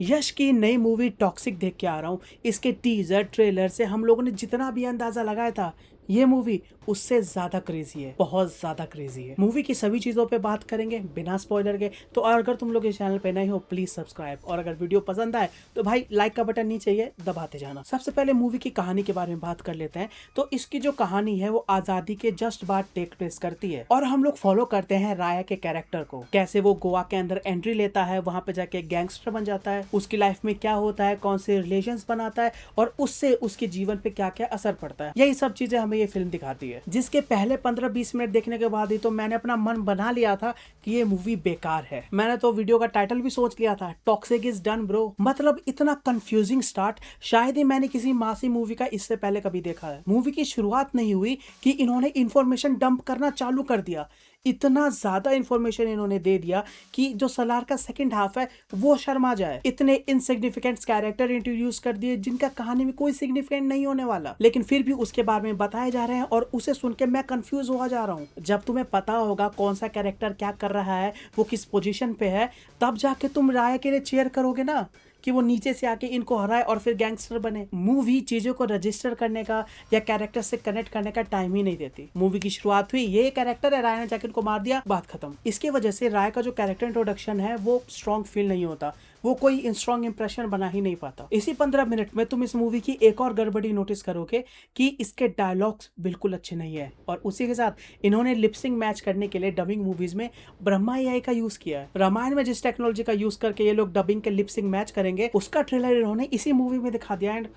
यश की नई movie toxic देख के आ रहा हूँ। इसके टीजर ट्रेलर से हम लोगों ने जितना भी अंदाजा लगाया था ये मूवी उससे ज्यादा क्रेजी है, बहुत ज्यादा क्रेजी है। मूवी की सभी चीजों पे बात करेंगे बिना स्पॉइलर के। तो और अगर तुम लोग इस चैनल पे नए हो प्लीज सब्सक्राइब, और अगर वीडियो पसंद आए तो भाई लाइक का बटन नीचे है दबाते जाना। सबसे पहले मूवी की कहानी के बारे में बात कर लेते हैं। तो इसकी जो कहानी है वो आजादी के जस्ट बाद टेक प्लेस करती है और हम लोग फॉलो करते हैं राया के कैरेक्टर को, कैसे वो गोवा के अंदर एंट्री लेता है, वहां पे जाके गैंगस्टर बन जाता है, उसकी लाइफ में क्या होता है, कौन से रिलेशंस बनाता है और उससे उसके जीवन पे क्या क्या असर पड़ता है। यही सब चीजें हमें ये फिल्म दिखाती है, जिसके पहले 15-20 मिनट देखने के बाद ही तो मैंने अपना मन बना लिया था कि ये मूवी बेकार है। मैंने तो वीडियो का टाइटल भी सोच लिया था, टॉक्सिक इज डन ब्रो। मतलब इतना कंफ्यूजिंग स्टार्ट शायद ही मैंने किसी मासी मूवी का इससे पहले कभी देखा है। मूवी की शुरुआत नहीं हुई कि इन्होंने इंफॉर्मेशन डंप करना चालू कर दिया। इतना ज्यादा इंफॉर्मेशन इन्होंने दे दिया कि जो सलार का सेकंड हाफ है वो शर्मा जाए। इतने इनसिग्निफिकेंट कैरेक्टर इंट्रोड्यूस कर दिए जिनका कहानी में कोई सिग्निफिकेंट नहीं होने वाला, लेकिन फिर भी उसके बारे में बताए जा रहे हैं और उसे सुन के मैं कंफ्यूज हो जा रहा हूँ। जब तुम्हें पता होगा कौन सा कैरेक्टर क्या कर रहा है, वो किस पोजीशन पे है, तब जाके तुम राय के लिए चेयर करोगे ना कि वो नीचे से आके इनको हराए और फिर गैंगस्टर बने। मूवी चीजों को रजिस्टर करने का या कैरेक्टर से कनेक्ट करने का टाइम ही नहीं देती। मूवी की शुरुआत हुई, ये कैरेक्टर है, राय ने जाके इनको मार दिया, बात खत्म। इसके वजह से राय का जो कैरेक्टर इंट्रोडक्शन है वो स्ट्रॉन्ग फील नहीं होता, वो कोई स्ट्रॉन्ग इंप्रेशन बना ही नहीं पाता। इसी 15 मिनट में तुम इस मूवी की एक और गड़बड़ी नोटिस करोगे कि इसके डायलॉग्स बिल्कुल अच्छे नहीं है और उसी के साथ इन्होंने लिपसिंग मैच करने के लिए डबिंग मूवीज में ब्रह्मा एआई का यूज किया है। रामायण में जिस टेक्नोलॉजी का यूज करके ये लोग डबिंग के लिपसिंग मैच करेंगे उसका ट्रेलर इन्होंने इसी मूवी में दिखा दिया एंड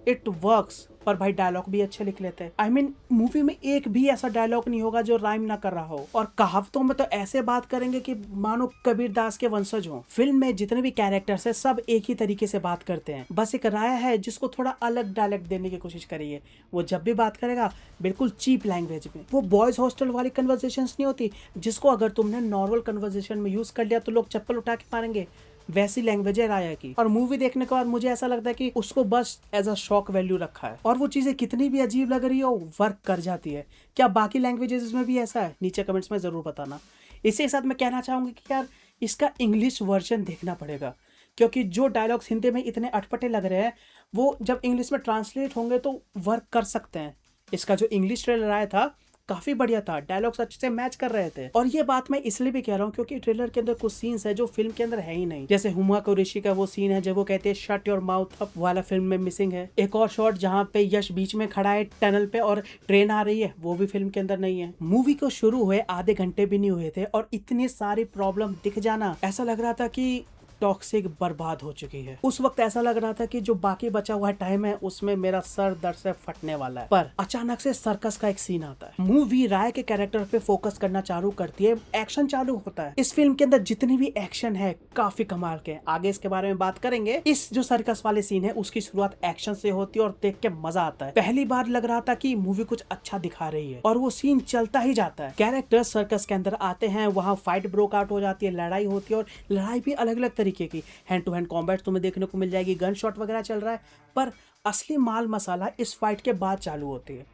इट वर्क्स। पर भाई डायलॉग भी अच्छे लिख लेते हैं। आई मीन मूवी में एक भी ऐसा डायलॉग नहीं होगा जो राइम ना कर रहा हो, और कहावतों में तो ऐसे बात करेंगे कि मानो कबीर दास के वंशज हो। फिल्म में जितने भी कैरेक्टर्स है सब एक ही तरीके से बात करते हैं, बस एक राय है जिसको थोड़ा अलग डायलेक्ट देने की कोशिश करी है। वो जब भी बात करेगा बिल्कुल चीप लैंग्वेज में। वो बॉयज हॉस्टल वाली कन्वर्सेशंस नहीं होती जिसको अगर तुमने नॉर्मल कन्वर्सेशन में यूज कर लिया तो लोग चप्पल उठा के मारेंगे, वैसी लैंग्वेज है राया की। और मूवी देखने के बाद मुझे ऐसा लगता है कि उसको बस एज अ शॉक वैल्यू रखा है, और वो चीजें कितनी भी अजीब लग रही हो वर्क कर जाती है। क्या बाकी लैंग्वेजेस में भी ऐसा है? नीचे कमेंट्स में जरूर बताना। इसी के साथ मैं कहना चाहूंगी कि यार इसका इंग्लिश वर्जन देखना पड़ेगा, क्योंकि जो डायलॉग्स हिंदी में इतने अटपटे लग रहे हैं वो जब इंग्लिश में ट्रांसलेट होंगे तो वर्क कर सकते हैं। इसका जो इंग्लिश ट्रेलर आया था काफी बढ़िया था, डायलॉग्स अच्छे से मैच कर रहे थे। और ये बात मैं इसलिए भी कह रहा हूँ क्योंकि ट्रेलर के अंदर कुछ सीन्स है जो फिल्म के अंदर है ही नहीं। जैसे हुमा कुरैशी का वो सीन है जब वो कहते हैं शट योर माउथ अप वाला, फिल्म में मिसिंग है। एक और शॉट जहाँ पे यश बीच में खड़ा है टनल पे और ट्रेन आ रही है, वो भी फिल्म के अंदर नहीं है। मूवी को शुरू हुए आधे घंटे भी नहीं हुए थे और इतनी सारी प्रॉब्लम दिख जाना, ऐसा लग रहा था कि टॉक्सिक बर्बाद हो चुकी है। उस वक्त ऐसा लग रहा था कि जो बाकी बचा हुआ टाइम है उसमें मेरा सर दर्द से फटने वाला है। पर अचानक से सर्कस का एक सीन आता है। मूवी राय के कैरेक्टर पे फोकस करना चालू करती है, एक्शन चालू होता है। इस फिल्म के अंदर जितनी भी एक्शन है काफी कमाल के, आगे इसके बारे में बात करेंगे। इस जो सर्कस वाले सीन है उसकी शुरुआत एक्शन से होती है और देख के मजा आता है। पहली बार लग रहा था कि मूवी कुछ अच्छा दिखा रही है और वो सीन चलता ही जाता है। कैरेक्टर सर्कस के अंदर आते हैं, वहां फाइट ब्रोक आउट हो जाती है, लड़ाई होती है और लड़ाई भी अलग अलग तरीके की। हैंड टू हैंड कॉम्बैट तुम्हें देखने को मिल जाएगी, गन शॉट वगैरह चल रहा है। पर असली माल मसाला इस फाइट के बाद चालू होती है,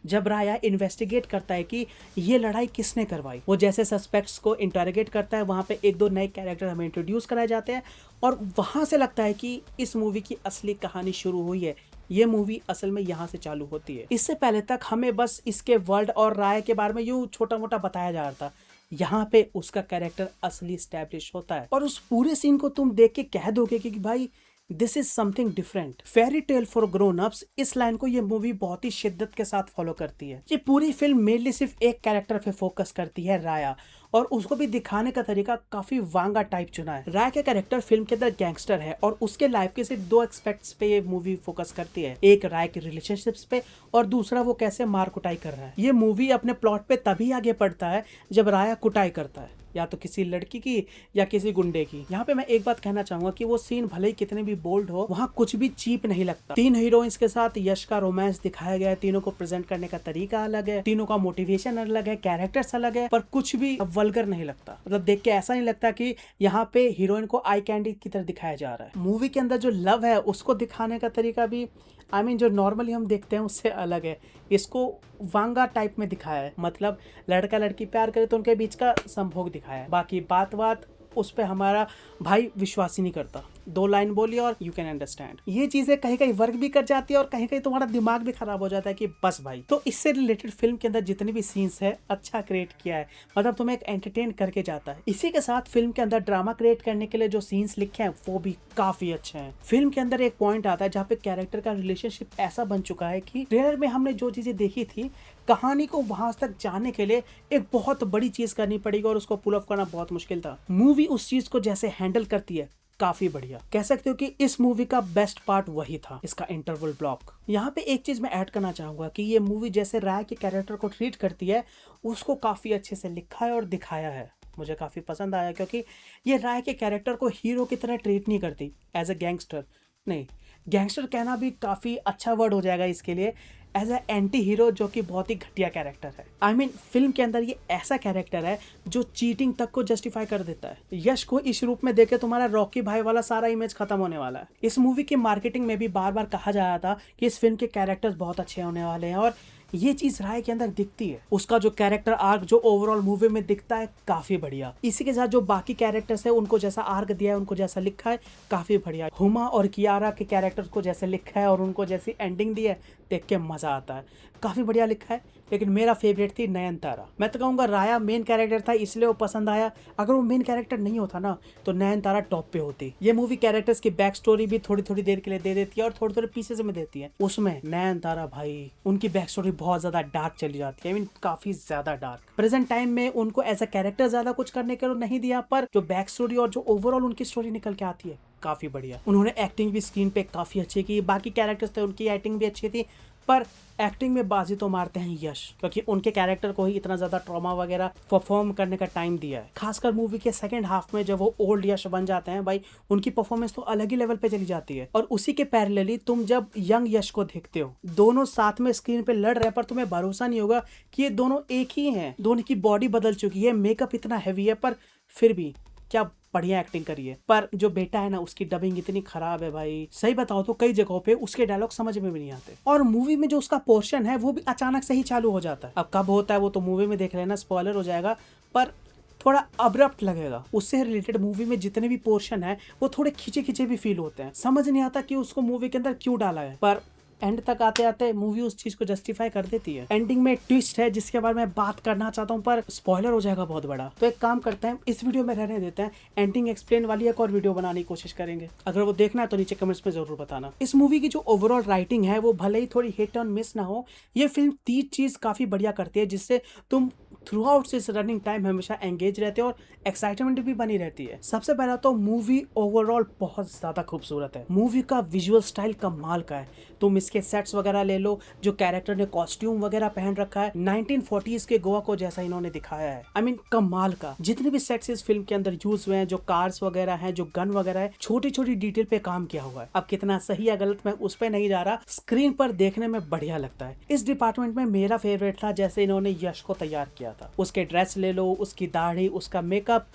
जब राया इन्वेस्टिगेट करता है कि ये लड़ाई किसने करवाई। वो जैसे सस्पेक्ट्स को इंटरोगेट करता है, वहां पे एक दो नए कैरेक्टर हमें इंट्रोड्यूस कराए जाते हैं और वहां से लगता है कि इस मूवी की असली कहानी शुरू हुई है। ये मूवी असल में यहाँ से चालू होती है। इससे पहले तक हमें बस इसके वर्ल्ड और राय के बारे में यूं छोटा मोटा बताया जा रहा था। यहाँ पे उसका कैरेक्टर असली स्टैब्लिश होता है और उस पूरे सीन को तुम देख के कह दोगे कि भाई this is something different, fairy tale for grown ups. इस लाइन को ये मूवी बहुत ही शिद्दत के साथ फॉलो करती है। ये पूरी फिल्म मेनली सिर्फ एक कैरेक्टर पे फोकस करती है, राया, और उसको भी दिखाने का तरीका काफी वांगा टाइप चुना है। राय का कैरेक्टर फिल्म के अंदर गैंगस्टर है और उसके लाइफ के सिर्फ दो एक्सपेक्ट्स पे ये मूवी फोकस करती है, एक राय के रिलेशनशिप्स पे और दूसरा वो कैसे मार कुटाई कर रहा है। ये मूवी अपने प्लॉट पे तभी आगे बढ़ता है जब राया कुटाई करता है, या तो किसी लड़की की या किसी गुंडे की। यहाँ पे मैं एक बात कहना चाहूंगा कि वो सीन भले ही कितने भी बोल्ड हो, वहाँ कुछ भी चीप नहीं लगता। तीन हीरोइंस के साथ यश का रोमांस दिखाया गया है, तीनों को प्रेजेंट करने का तरीका अलग है, तीनों का मोटिवेशन अलग है, कैरेक्टर्स अलग है, पर कुछ भी वल्गर नहीं लगता। मतलब देख के ऐसा नहीं लगता कि यहाँ पे हीरोइन को आई कैंडी की तरह दिखाया जा रहा है। मूवी के अंदर जो लव है उसको दिखाने का तरीका भी जो नॉर्मली हम देखते हैं उससे अलग है। इसको वांगा टाइप में दिखाया है, मतलब लड़का लड़की प्यार करे तो उनके बीच का संभोग दिखाया है। बाकी बात उस पे हमारा भाई विश्वास ही नहीं करता। 2 लाइन बोली और यू कैन अंडरस्टैंड। ये चीजें कहीं कहीं वर्क भी कर जाती है और कहीं कहीं तुम्हारा दिमाग भी खराब हो जाता है कि बस भाई। तो इससे रिलेटेड फिल्म के अंदर जितने भी सीन्स है अच्छा क्रिएट किया है, मतलब तुम्हें एक एंटरटेन करके जाता है। इसी के साथ फिल्म के अंदर ड्रामा क्रिएट करने के लिए जो सीन्स लिखे हैं वो भी काफी अच्छे हैं। फिल्म के अंदर एक पॉइंट आता है जहाँ पे कैरेक्टर का रिलेशनशिप ऐसा बन चुका है कि ट्रेलर में हमने जो चीजें देखी थी, कहानी को वहां तक जाने के लिए एक बहुत बड़ी चीज करनी पड़ेगी और उसको पुल ऑफ करना बहुत मुश्किल था। मूवी उस चीज को जैसे हैंडल करती है काफी बढ़िया। कह सकते हो कि इस मूवी का बेस्ट पार्ट वही था, इसका इंटरवल ब्लॉक। यहाँ पे एक चीज मैं ऐड करना चाहूंगा कि ये मूवी जैसे राय के कैरेक्टर को ट्रीट करती है उसको काफी अच्छे से लिखा है और दिखाया है। मुझे काफी पसंद आया क्योंकि ये राय के कैरेक्टर को हीरो की तरह ट्रीट नहीं करती एज ए गैंगस्टर, नहीं, गैंगस्टर कहना भी काफी अच्छा वर्ड हो जाएगा इसके लिए, एज ए एंटी हीरो जो कि बहुत ही घटिया कैरेक्टर है। आई मीन फिल्म के अंदर ये ऐसा कैरेक्टर है जो चीटिंग तक को जस्टिफाई कर देता है। यश को इस रूप में देखे तुम्हारा रॉकी भाई वाला सारा इमेज खत्म होने वाला है। इस मूवी की मार्केटिंग में भी बार बार कहा जा रहा था कि इस फिल्म के कैरेक्टर्स बहुत अच्छे होने वाले हैं और ये चीज राय के अंदर दिखती है। उसका जो कैरेक्टर आर्क जो ओवरऑल मूवी में दिखता है काफी बढ़िया। इसी के साथ जो बाकी कैरेक्टर्स है उनको जैसा आर्क दिया है, उनको जैसा लिखा है काफी बढ़िया। हुमा और कियारा के कैरेक्टर्स को जैसे लिखा है और उनको जैसी एंडिंग दी है देख के मजा आता है, काफी बढ़िया लिखा है। लेकिन मेरा फेवरेट थी नयनतारा। मैं तो कहूँगा राया मेन कैरेक्टर था इसलिए वो पसंद आया, अगर वो मेन कैरेक्टर नहीं होता ना तो नयनतारा टॉप पे होती। ये मूवी कैरेक्टर्स की बैक स्टोरी भी थोड़ी थोड़ी देर के लिए दे देती है और थोड़े थोड़े पीसेस में देती है। उसमें नयनतारा भाई उनकी बैक स्टोरी बहुत ज्यादा डार्क चली जाती है, आई मीन काफी ज्यादा डार्क। प्रेजेंट टाइम में उनको एज अ कैरेक्टर ज्यादा कुछ करने के लिए नहीं दिया, पर जो बैक स्टोरी और जो ओवरऑल उनकी स्टोरी निकल के आती है काफी बढ़िया। उन्होंने एक्टिंग भी स्क्रीन पे काफी अच्छी की, बाकी कैरेक्टर्स थे उनकी एक्टिंग भी अच्छी थी, पर एक्टिंग में बाजी तो मारते हैं यश, क्योंकि उनके कैरेक्टर को ही इतना ज्यादा ट्रॉमा वगैरह परफॉर्म करने का टाइम दिया है। खासकर मूवी के सेकंड हाफ में जब वो ओल्ड यश बन जाते हैं भाई, उनकी परफॉर्मेंस तो अलग ही लेवल पे चली जाती है। और उसी के पैरेलली तुम जब यंग यश को देखते हो, दोनों साथ में स्क्रीन पे लड़ रहे हैं, पर तुम्हें भरोसा नहीं होगा कि ये दोनों एक ही हैं। दोनों की बॉडी बदल चुकी है, मेकअप इतना हैवी है, पर फिर भी क्या बढ़िया एक्टिंग करी है। पर जो बेटा है ना उसकी डबिंग इतनी खराब है भाई, सही बताओ तो कई जगहों पे उसके डायलॉग समझ में भी नहीं आते। और मूवी में जो उसका पोर्शन है वो भी अचानक से ही चालू हो जाता है। अब कब होता है वो तो मूवी में देख लेना, स्पॉइलर हो जाएगा, पर थोड़ा अब्रप्ट लगेगा। उससे रिलेटेड मूवी में जितने भी पोर्शन है वो थोड़े खींचे खींचे भी फील होते हैं, समझ नहीं आता कि उसको मूवी के अंदर क्यों डाला है। पर एंड तक आते आते मूवी उस चीज को जस्टिफाई कर देती है। एंडिंग में एक ट्विस्ट है जिसके बारे में बात करना चाहता हूँ, पर स्पॉइलर हो जाएगा बहुत बड़ा। तो एक काम करते हैं, इस वीडियो में रहने देते हैं, एंडिंग एक्सप्लेन वाली एक और वीडियो बनाने की कोशिश करेंगे। अगर वो देखना है तो नीचे कमेंट्स में जरूर बताना। इस मूवी की जो ओवरऑल राइटिंग है वो भले ही थोड़ी हिट एंड मिस ना हो, ये फिल्म 3 चीज काफी बढ़िया करती है जिससे तुम थ्रू आउट इस रनिंग टाइम हमेशा एंगेज रहते हो और एक्साइटमेंट भी बनी रहती है। सबसे पहला तो मूवी ओवरऑल बहुत ज्यादा खूबसूरत है। मूवी का विजुअल स्टाइल कमाल का है। तुम इसके सेट्स वगैरह ले लो, जो कैरेक्टर ने कॉस्ट्यूम वगैरह पहन रखा है 1940s के गोवा को जैसा इन्होंने दिखाया है, आई मीन कमाल का। जितने भी सेट्स इस फिल्म के अंदर यूज हुए हैं, जो कार्स वगैरह हैं, जो गन वगैरह है, छोटी छोटी डिटेल पे काम किया हुआ है। अब कितना सही या गलत मैं उस पे नहीं जा रहा, स्क्रीन पर देखने में बढ़िया लगता है। इस डिपार्टमेंट में मेरा फेवरेट था जैसे इन्होंने यश को तैयार किया था। उसके ड्रेस ले लो, उसकी दाढ़ी, उसका मेकअप,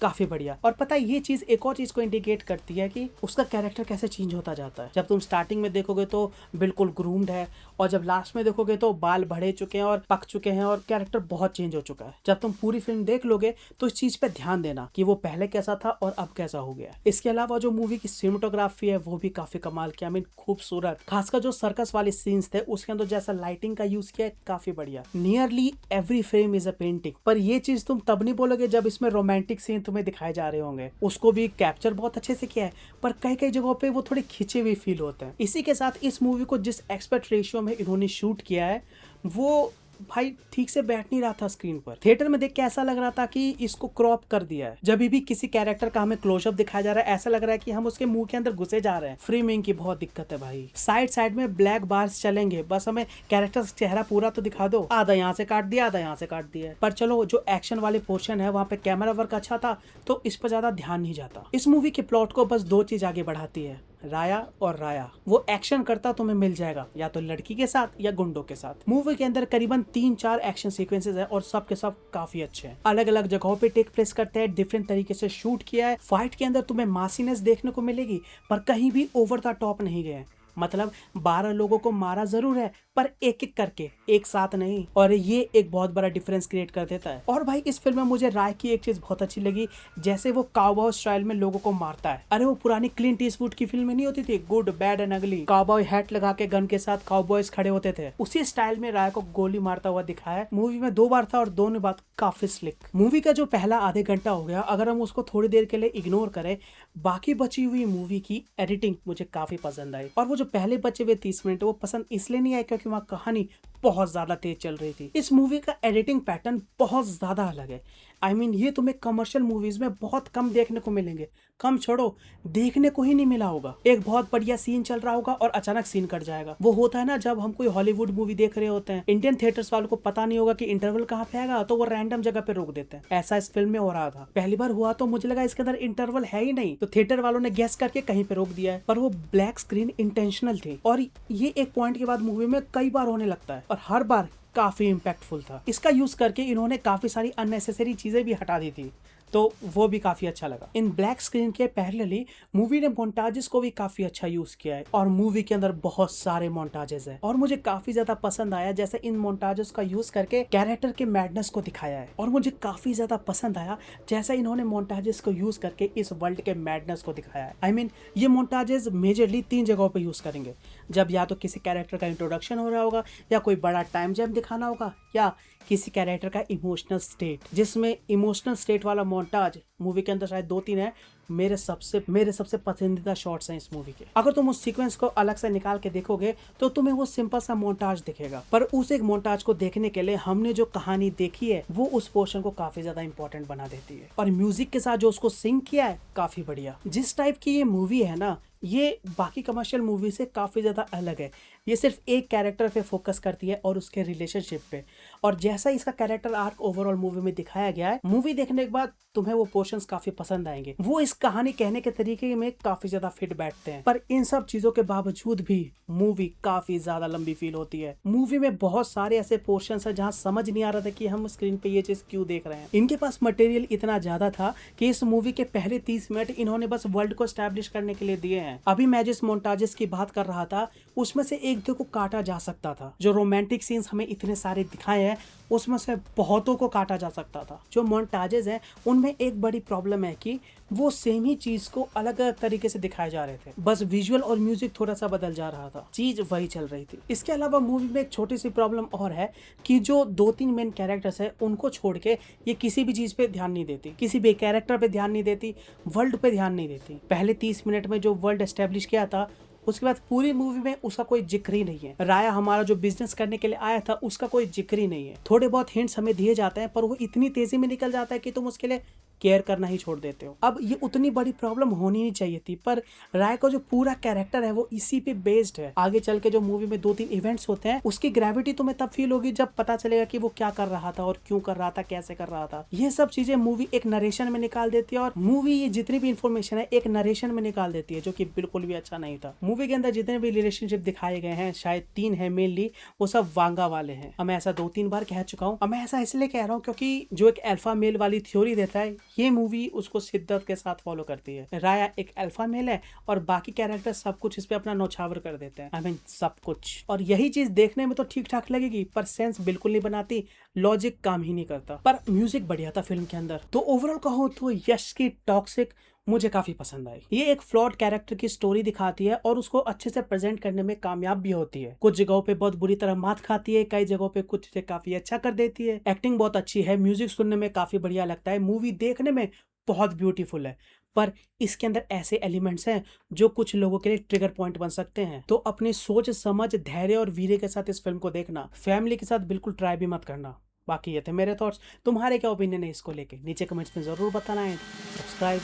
काफी बढ़िया। और पता है ये चीज एक और चीज को इंडिकेट करती है कि उसका कैरेक्टर कैसे चेंज होता जाता है। जब तुम स्टार्टिंग में देखोगे तो बिल्कुल ग्रूम्ड है, और जब लास्ट में देखोगे तो बाल बढ़े चुके हैं और पक चुके हैं और कैरेक्टर बहुत चेंज हो चुका है। जब तुम पूरी फिल्म देख लोगे तो इस चीज पे ध्यान देना कि वो पहले कैसा था और अब कैसा हो गया। इसके अलावा जो मूवी की सिनेमेटोग्राफी है वो भी काफी कमाल की, आई मीन खूबसूरत। खासकर जो सर्कस वाले सीन्स थे उसके अंदर जैसा लाइटिंग का यूज किया है काफी बढ़िया। Nearly every frame is a painting. पर ये चीज तुम तब नहीं बोलोगे जब इसमें रोमांटिक सीन तुम्हें दिखाए जा रहे होंगे। उसको भी कैप्चर बहुत अच्छे से किया है, पर कई कई जगहों पे वो थोड़े खिंचे हुए फील होते हैं। इसी के साथ इस मूवी को जिस एक्सपेक्ट रेशियो में इन्होंने शूट किया है वो भाई ठीक से बैठ नहीं रहा था स्क्रीन पर। थिएटर में देख के ऐसा लग रहा था कि इसको क्रॉप कर दिया है। जब भी किसी कैरेक्टर का हमें क्लोजअप दिखाया जा रहा है ऐसा लग रहा है कि हम उसके मुंह के अंदर घुसे जा रहे हैं। फ्रेमिंग की बहुत दिक्कत है भाई। साइड साइड में ब्लैक बार्स चलेंगे, बस हमें कैरेक्टर चेहरा पूरा तो दिखा दो। आधा यहाँ से काट दिया, आधा यहाँ से काट दिया। पर चलो जो एक्शन वाले पोर्शन है वहाँ पे कैमरा वर्क अच्छा था तो इस पर ज्यादा ध्यान नहीं जाता। इस मूवी के प्लॉट को बस 2 चीज आगे बढ़ाती है, राया और राया। वो एक्शन करता तुम्हें मिल जाएगा या तो लड़की के साथ या गुंडों के साथ। मूवी के अंदर करीबन 3-4 एक्शन सीक्वेंसेस है और सब के सब काफी अच्छे हैं। अलग अलग जगहों पे टेक प्लेस करते हैं, डिफरेंट तरीके से शूट किया है। फाइट के अंदर तुम्हें मासीनेस देखने को मिलेगी पर कहीं भी ओवर द टॉप नहीं गए। मतलब 12 लोगों को मारा जरूर है पर एक एक करके, एक साथ नहीं। और ये एक बहुत बड़ा डिफरेंस क्रिएट कर देता है। और भाई इस फिल्म में मुझे राय की एक चीज बहुत अच्छी लगी, जैसे वो काउबॉय स्टाइल में लोगों को मारता है। अरे वो पुरानी क्लिंट ईस्टवुड की फिल्म में नहीं होती थी, गुड बैड एंड अगली, काउबॉय हैट लगा के गन के साथ काउबॉयज खड़े होते थे, उसी स्टाइल में राय को गोली मारता हुआ दिखाया है। मूवी में 2 बार था और दोनों बात काफी स्लिक। मूवी का जो पहला आधे घंटा हो गया, अगर हम उसको थोड़ी देर के लिए इग्नोर करें, बाकी बची हुई मूवी की एडिटिंग मुझे काफी पसंद आई। और वो जो पहले बचे हुए 30 मिनट वो पसंद इसलिए नहीं आई क्योंकि वहाँ कहानी बहुत ज्यादा तेज चल रही थी। इस मूवी का एडिटिंग पैटर्न बहुत ज्यादा अलग है। I mean, ये तुम्हें कमर्शियल मूवीज में बहुत कम देखने को मिलेंगे। कम छोड़ो, देखने को ही नहीं मिला होगा। एक बहुत बढ़िया सीन चल रहा होगा और अचानक सीन कट जाएगा। वो होता है ना जब हम कोई हॉलीवुड मूवी देख रहे होते हैं, इंडियन थिएटर्स वालों को पता नहीं होगा कि इंटरवल कहाँ पे आएगा, तो वो रैंडम जगह पे रोक देते हैं। ऐसा इस फिल्म में हो रहा था। पहली बार हुआ तो मुझे लगा इसके अंदर इंटरवल है ही नहीं, तो थिएटर वालों ने गेस करके कहीं पे रोक दिया है। पर वो ब्लैक स्क्रीन इंटेंशनल थी और ये एक पॉइंट के बाद मूवी में कई बार होने लगता है और हर बार काफी इम्पैक्टफुल था। इसका यूज करके इन्होंने काफी सारी अननेसेसरी चीजें भी हटा दी थी, तो वो भी काफी अच्छा लगा। इन ब्लैक स्क्रीन के पैरेलली मूवी ने मोन्टाजेस को भी काफी अच्छा यूज किया है और मूवी के अंदर बहुत सारे मोन्टाजेस हैं और मुझे काफी ज्यादा पसंद आया जैसे इन मोन्टाजेस का यूज करके कैरेक्टर के मैडनेस को दिखाया है। और मुझे काफी ज्यादा पसंद आया जैसा इन्होंने मोन्टाजेस को यूज करके इस वर्ल्ड के मैडनेस को दिखाया है। I mean, ये मोन्टाजेस मेजरली 3 जगहों पे यूज करेंगे, जब या तो किसी कैरेक्टर का इंट्रोडक्शन हो रहा होगा, या कोई बड़ा टाइम जैम दिखाना होगा, या किसी कैरेक्टर का इमोशनल स्टेट, जिसमें इमोशनल स्टेट वाला मोन्टाज मूवी के अंदर शायद 2-3 है। मेरे सबसे पसंदीदा शॉट्स हैं इस मूवी के। अगर तुम उस सीक्वेंस को अलग से निकाल के देखोगे तो तुम्हें वो सिंपल सा मोन्टाज दिखेगा, पर उस एक मोन्टाज को देखने के लिए हमने जो कहानी देखी है वो उस पोर्शन को काफी ज्यादा इंपॉर्टेंट बना देती है। और म्यूजिक के साथ जो उसको सिंक किया है काफी बढ़िया। जिस टाइप की ये मूवी है ना, ये बाकी कमर्शियल मूवी से काफ़ी ज़्यादा अलग है। ये सिर्फ एक कैरेक्टर पे फोकस करती है और उसके रिलेशनशिप पे, और जैसा इसका कैरेक्टर आर्क ओवरऑल मूवी में दिखाया गया है, मूवी देखने के बाद तुम्हें वो पोर्शंस काफ़ी पसंद आएंगे। वो इस कहानी कहने के तरीके में काफ़ी ज़्यादा फिट बैठते हैं। पर इन सब चीज़ों के बावजूद भी मूवी काफ़ी ज़्यादा लंबी फील होती है। मूवी में बहुत सारे ऐसे पोर्शंस हैं जहाँ समझ नहीं आ रहा था कि हम स्क्रीन पे ये चीज़ क्यों देख रहे हैं। इनके पास मटेरियल इतना ज़्यादा था कि इस मूवी के पहले 30 मिनट इन्होंने बस वर्ल्ड को एस्टैब्लिश करने के लिए दिए हैं। अभी मैं जिस मोन्टाजेस की बात कर रहा था उसमें से एक दो को काटा जा सकता था। जो रोमांटिक सीन्स हमें इतने सारे दिखाए हैं उसमें से बहुतों को काटा जा सकता था। जो मोन्टाजेस हैं उनमें एक बड़ी प्रॉब्लम है कि वो सेम ही चीज को अलग अलग तरीके से दिखाए जा रहे थे, बस विजुअल और म्यूजिक थोड़ा सा बदल जा रहा था, चीज वही चल रही थी। इसके अलावा मूवी में एक छोटी सी प्रॉब्लम और है कि जो 2-3 मेन कैरेक्टर्स है उनको छोड़ के ये किसी भी चीज पे ध्यान नहीं देती, किसी भी कैरेक्टर पे ध्यान नहीं देती, वर्ल्ड पे ध्यान नहीं देती। पहले 30 मिनट में जो वर्ल्ड एस्टेब्लिश किया था उसके बाद पूरी मूवी में उसका कोई जिक्र ही नहीं है। राया हमारा जो बिजनेस करने के लिए आया था उसका कोई जिक्र ही नहीं है। थोड़े बहुत हिंट्स हमें दिए जाते हैं पर वो इतनी तेजी में निकल जाता है कि तुम उसके लिए केयर करना ही छोड़ देते हो। अब ये उतनी बड़ी प्रॉब्लम होनी नहीं चाहिए थी, पर राय का जो पूरा कैरेक्टर है वो इसी पे बेस्ड है। आगे चल के जो मूवी में 2-3 इवेंट्स होते हैं उसकी ग्रेविटी तुम्हें तब फील होगी जब पता चलेगा कि वो क्या कर रहा था और क्यों कर रहा था, कैसे कर रहा था। ये सब चीजें मूवी एक नरेशन में निकाल देती है और मूवी ये जितनी भी इंफॉर्मेशन है एक नरेशन में निकाल देती है, जो कि बिल्कुल भी अच्छा नहीं था। मूवी के अंदर जितने भी रिलेशनशिप दिखाए गए हैं, शायद 3 है मेनली, वो सब वांगा वाले हैं। मैं ऐसा 2-3 बार कह चुका हूँ। मैं ऐसा इसलिए कह रहा हूँ क्योंकि जो एक अल्फा मेल वाली थ्योरी देता है ये मूवी उसको शिद्दत के साथ फॉलो करती है। राया एक अल्फा मेल है और बाकी कैरेक्टर सब कुछ इस पे अपना नौछावर कर देते हैं। सब कुछ। और यही चीज देखने में तो ठीक ठाक लगेगी पर सेंस बिल्कुल नहीं बनाती, लॉजिक काम ही नहीं करता। पर म्यूजिक बढ़िया था फिल्म के अंदर। तो ओवरऑल कहूँ तो यश की टॉक्सिक मुझे काफी पसंद आई। ये एक फ्लॉड कैरेक्टर की स्टोरी दिखाती है और उसको अच्छे से प्रेजेंट करने में कामयाब भी होती है। कुछ जगहों पे बहुत बुरी तरह मात खाती है, कई जगहों पे कुछ से काफी अच्छा कर देती है। एक्टिंग बहुत अच्छी है, म्यूजिक सुनने में काफी बढ़िया लगता है, मूवी देखने में बहुत ब्यूटीफुल है। पर इसके अंदर ऐसे एलिमेंट्स हैं जो कुछ लोगों के लिए ट्रिगर पॉइंट बन सकते हैं। तो अपनी सोच समझ, धैर्य और वीर्य के साथ इस फिल्म को देखना। फैमिली के साथ बिल्कुल ट्राई भी मत करना। बाकी ये थे मेरे थॉट्स। तुम्हारे क्या ओपिनियन है इसको लेके नीचे कमेंट्स में जरूर बताना है। सब्सक्राइब